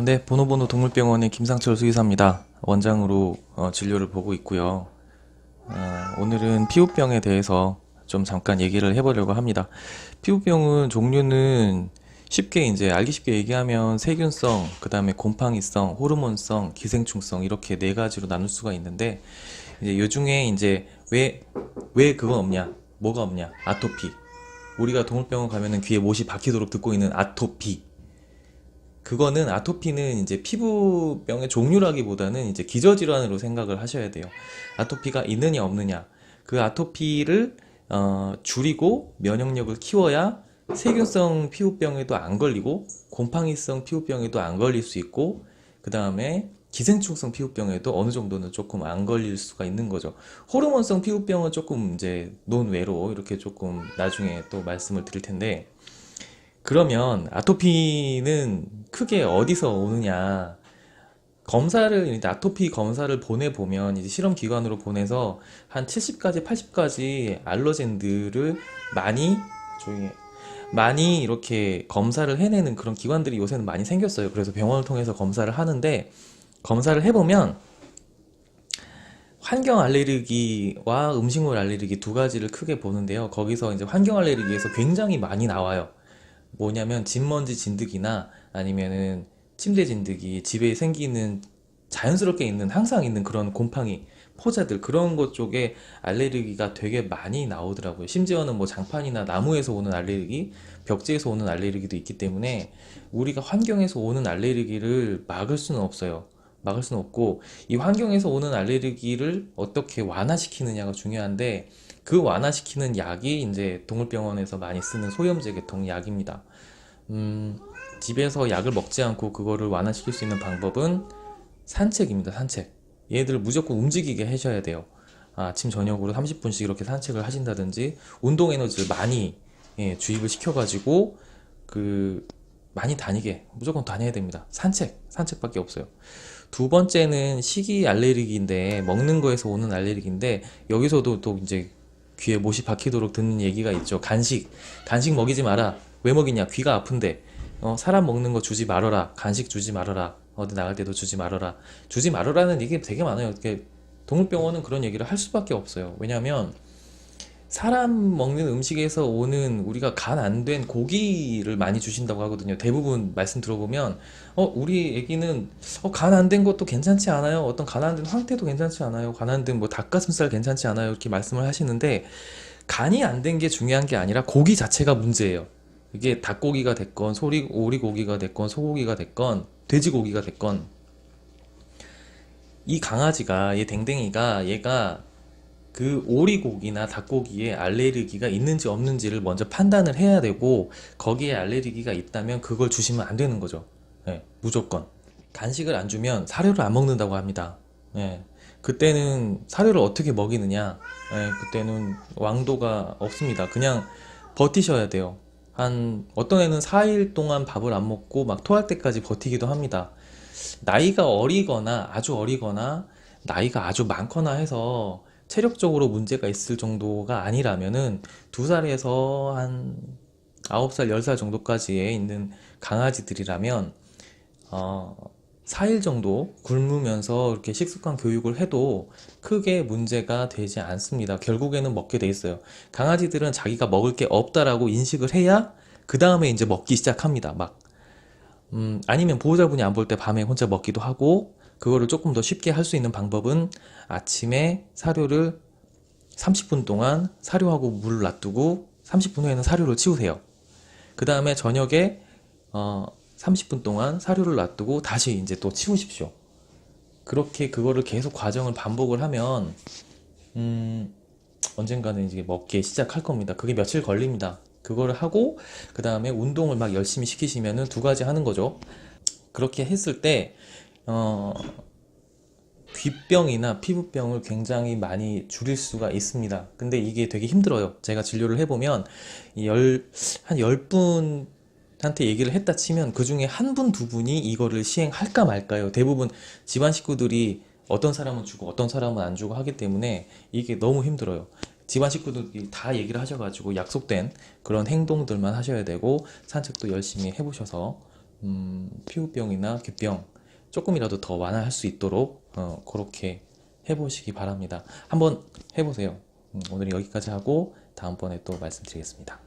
네, 보노보노 동물병원의 김상철 수의사입니다. 원장으로 진료를 보고 있고요. 오늘은 피부병에 대해서 좀 잠깐 얘기를 해보려고 합니다. 피부병은 종류는 쉽게 이제 알기 쉽게 얘기하면 세균성, 그 다음에 곰팡이성, 호르몬성, 기생충성 이렇게 네 가지로 나눌 수가 있는데 이제 요 중에 이제 왜 그건 없냐? 뭐가 없냐? 아토피. 우리가 동물병원 가면은 귀에 못이 박히도록 듣고 있는 아토피. 그거는 아토피는 이제 피부병의 종류라기보다는 이제 기저질환으로 생각을 하셔야 돼요. 아토피가 있느냐 없느냐. 그 아토피를 줄이고 면역력을 키워야 세균성 피부병에도 안 걸리고 곰팡이성 피부병에도 안 걸릴 수 있고 그 다음에 기생충성 피부병에도 어느 정도는 조금 안 걸릴 수가 있는 거죠. 호르몬성 피부병은 조금 이제 논외로 이렇게 조금 나중에 또 말씀을 드릴 텐데 그러면 아토피는 크게 어디서 오느냐? 검사를 이제 아토피 검사를 보내 보면 이제 실험 기관으로 보내서 한 70가지, 80가지 알러젠들을 많이 조용히 해. 많이 이렇게 검사를 해내는 그런 기관들이 요새는 많이 생겼어요. 그래서 병원을 통해서 검사를 하는데 검사를 해보면 환경 알레르기와 음식물 알레르기 두 가지를 크게 보는데요. 거기서 이제 환경 알레르기에서 굉장히 많이 나와요. 뭐냐면 집먼지 진드기나 아니면은 침대 진드기, 집에 생기는 자연스럽게 있는 항상 있는 그런 곰팡이, 포자들 그런 것 쪽에 알레르기가 되게 많이 나오더라고요. 심지어는 뭐 장판이나 나무에서 오는 알레르기, 벽지에서 오는 알레르기도 있기 때문에 우리가 환경에서 오는 알레르기를 막을 수는 없어요. 막을 수는 없고 이 환경에서 오는 알레르기를 어떻게 완화시키느냐가 중요한데 그 완화시키는 약이 이제 동물병원에서 많이 쓰는 소염제 계통 약입니다. 음, 집에서 약을 먹지 않고 그거를 완화시킬 수 있는 방법은 산책입니다. 산책. 얘들을 무조건 움직이게 하셔야 돼요. 아침 저녁으로 30분씩 이렇게 산책을 하신다든지 운동 에너지를 많이 주입을 시켜가지고 그 많이 다니게 무조건 다녀야 됩니다. 산책밖에 없어요. 두 번째는 식이 알레르기인데 먹는 거에서 오는 알레르기인데 여기서도 또 이제 귀에 못이 박히도록 듣는 얘기가 있죠. 간식 먹이지 마라. 왜 먹이냐? 귀가 아픈데. 사람 먹는 거 주지 말아라. 간식 주지 말아라. 어디 나갈 때도 주지 말아라. 주지 말아라는 얘기 되게 많아요. 동물병원은 그런 얘기를 할 수밖에 없어요. 왜냐하면 사람 먹는 음식에서 오는 우리가 간 안 된 고기를 많이 주신다고 하거든요. 대부분 말씀 들어보면 우리 애기는 간 안 된 것도 괜찮지 않아요. 어떤 간 안 된 황태도 괜찮지 않아요. 간 안 된 뭐 닭가슴살 괜찮지 않아요. 이렇게 말씀을 하시는데 간이 안 된 게 중요한 게 아니라 고기 자체가 문제예요. 이게 닭고기가 됐건 오리고기가 됐건 소고기가 됐건 돼지고기가 됐건 이 강아지가 얘 댕댕이가 얘가 그 오리고기나 닭고기에 알레르기가 있는지 없는지를 먼저 판단을 해야 되고 거기에 알레르기가 있다면 그걸 주시면 안 되는 거죠. 예, 무조건. 간식을 안 주면 사료를 안 먹는다고 합니다. 예, 그때는 사료를 어떻게 먹이느냐? 예, 그때는 왕도가 없습니다. 그냥 버티셔야 돼요. 한 어떤 애는 4일 동안 밥을 안 먹고 막 토할 때까지 버티기도 합니다. 나이가 어리거나 아주 어리거나 나이가 아주 많거나 해서 체력적으로 문제가 있을 정도가 아니라면은 2살에서 한 9살, 10살 정도까지에 있는 강아지들이라면 어, 4일 정도 굶으면서 이렇게 식습관 교육을 해도 크게 문제가 되지 않습니다. 결국에는 먹게 돼 있어요. 강아지들은 자기가 먹을 게 없다라고 인식을 해야 그 다음에 이제 먹기 시작합니다. 막 아니면 보호자분이 안 볼 때 밤에 혼자 먹기도 하고, 그거를 조금 더 쉽게 할 수 있는 방법은 아침에 사료를 30분 동안 사료하고 물을 놔두고 30분 후에는 사료를 치우세요. 그 다음에 저녁에 30분 동안 사료를 놔두고 다시 이제 또 치우십시오. 그렇게 그거를 계속 과정을 반복을 하면 언젠가는 이제 먹기 시작할 겁니다. 그게 며칠 걸립니다. 그거를 하고 그 다음에 운동을 막 열심히 시키시면은 두 가지 하는 거죠. 그렇게 했을 때 어, 귀병이나 피부병을 굉장히 많이 줄일 수가 있습니다. 근데 이게 되게 힘들어요. 제가 진료를 해보면 한 10분한테 얘기를 했다 치면 그 중에 한 분, 두 분이 이거를 시행할까 말까요. 대부분 집안 식구들이 어떤 사람은 주고 어떤 사람은 안 주고 하기 때문에 이게 너무 힘들어요. 집안 식구들이 다 얘기를 하셔가지고 약속된 그런 행동들만 하셔야 되고 산책도 열심히 해보셔서 피부병이나 궤병 조금이라도 더 완화할 수 있도록 그렇게 해보시기 바랍니다. 한번 해보세요. 오늘 여기까지 하고 다음번에 또 말씀드리겠습니다.